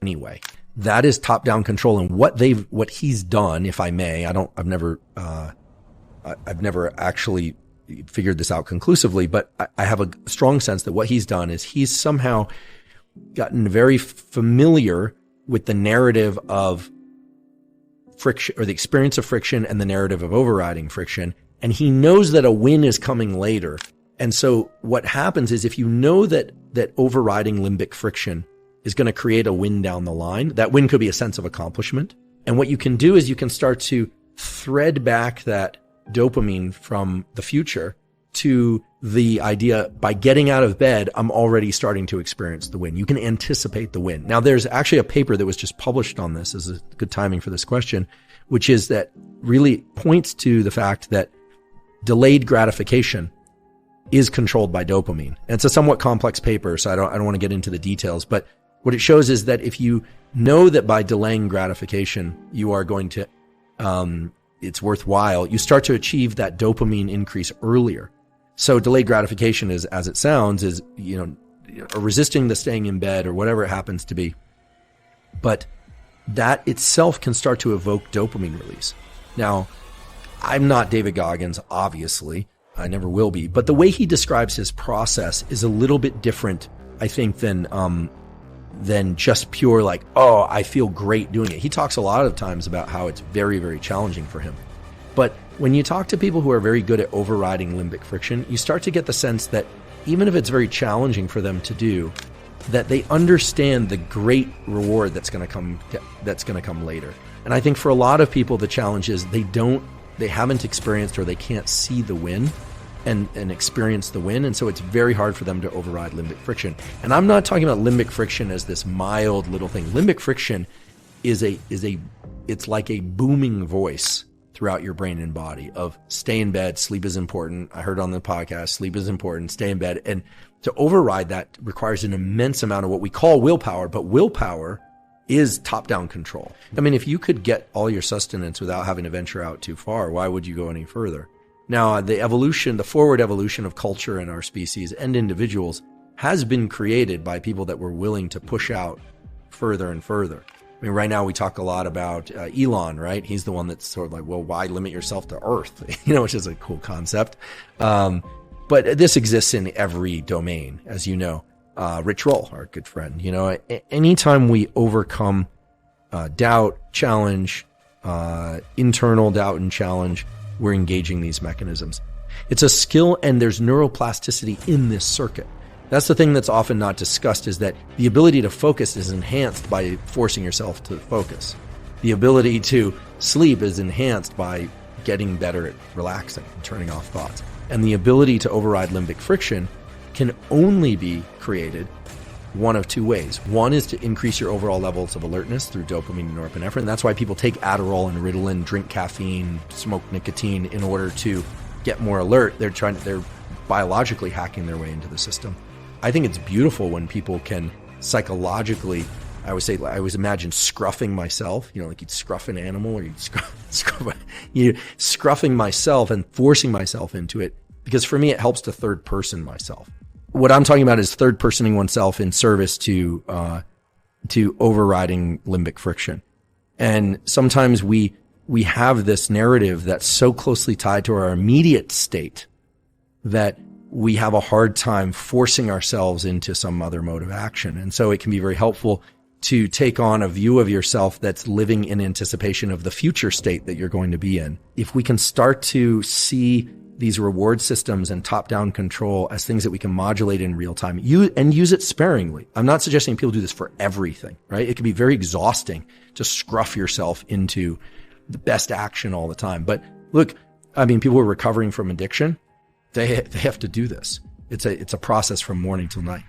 anyway. That is top-down control. And what he's done, if I may, I've never actually figured this out conclusively, but I have a strong sense that what he's done is he's somehow gotten very familiar with the narrative of friction, or the experience of friction, and the narrative of overriding friction. And he knows that a win is coming later. And so what happens is, if you know that overriding limbic friction is going to create a win down the line, that win could be a sense of accomplishment. And what you can do is you can start to thread back that dopamine from the future to the idea, by getting out of bed, I'm already starting to experience the win. You can anticipate the win. Now, there's actually a paper that was just published on this, is a good timing for this question, which is that really points to the fact that delayed gratification is controlled by dopamine. And it's a somewhat complex paper, so I don't want to get into the details, but what it shows is that if you know that by delaying gratification, you are going to, it's worthwhile, you start to achieve that dopamine increase earlier. So delayed gratification is, as it sounds, is, resisting the staying in bed or whatever it happens to be. But that itself can start to evoke dopamine release. Now, I'm not David Goggins, obviously. I never will be. But the way he describes his process is a little bit different, I think, than just pure like, oh, I feel great doing it. He talks a lot of times about how it's very, very challenging for him. But when you talk to people who are very good at overriding limbic friction, you start to get the sense that even if it's very challenging for them to do, that they understand the great reward that's going to come later. And I think for a lot of people, the challenge is they haven't experienced, or they can't see the win and experience the win. And so it's very hard for them to override limbic friction. And I'm not talking about limbic friction as this mild little thing. Limbic friction it's like a booming voice throughout your brain and body of stay in bed, sleep is important. I heard on the podcast, sleep is important, stay in bed. And to override that requires an immense amount of what we call willpower, but willpower is top-down control. I mean, if you could get all your sustenance without having to venture out too far, why would you go any further? Now, the forward evolution of culture in our species and individuals has been created by people that were willing to push out further and further. I mean, right now we talk a lot about Elon, right? He's the one that's sort of like, well, why limit yourself to Earth? Which is a cool concept. But this exists in every domain, as you know. Rich Roll, our good friend, anytime we overcome doubt, challenge, internal doubt and challenge, we're engaging these mechanisms. It's a skill, and there's neuroplasticity in this circuit. That's the thing that's often not discussed, is that the ability to focus is enhanced by forcing yourself to focus. The ability to sleep is enhanced by getting better at relaxing and turning off thoughts. And the ability to override limbic friction can only be created one of two ways. One is to increase your overall levels of alertness through dopamine and norepinephrine. That's why people take Adderall and Ritalin, drink caffeine, smoke nicotine in order to get more alert. They're biologically hacking their way into the system. I think it's beautiful when people can psychologically, I always imagine scruffing myself, like you'd scruff an animal, or you'd scruffing myself and forcing myself into it. Because for me, it helps to third person myself. What I'm talking about is third personing oneself in service to overriding limbic friction. And sometimes we have this narrative that's so closely tied to our immediate state that we have a hard time forcing ourselves into some other mode of action. And so it can be very helpful to take on a view of yourself that's living in anticipation of the future state that you're going to be in. If we can start to see these reward systems and top-down control as things that we can modulate in real time, and use it sparingly. I'm not suggesting people do this for everything, right? It can be very exhausting to scruff yourself into the best action all the time. But look, I mean, people who are recovering from addiction, they have to do this. It's a process from morning till night.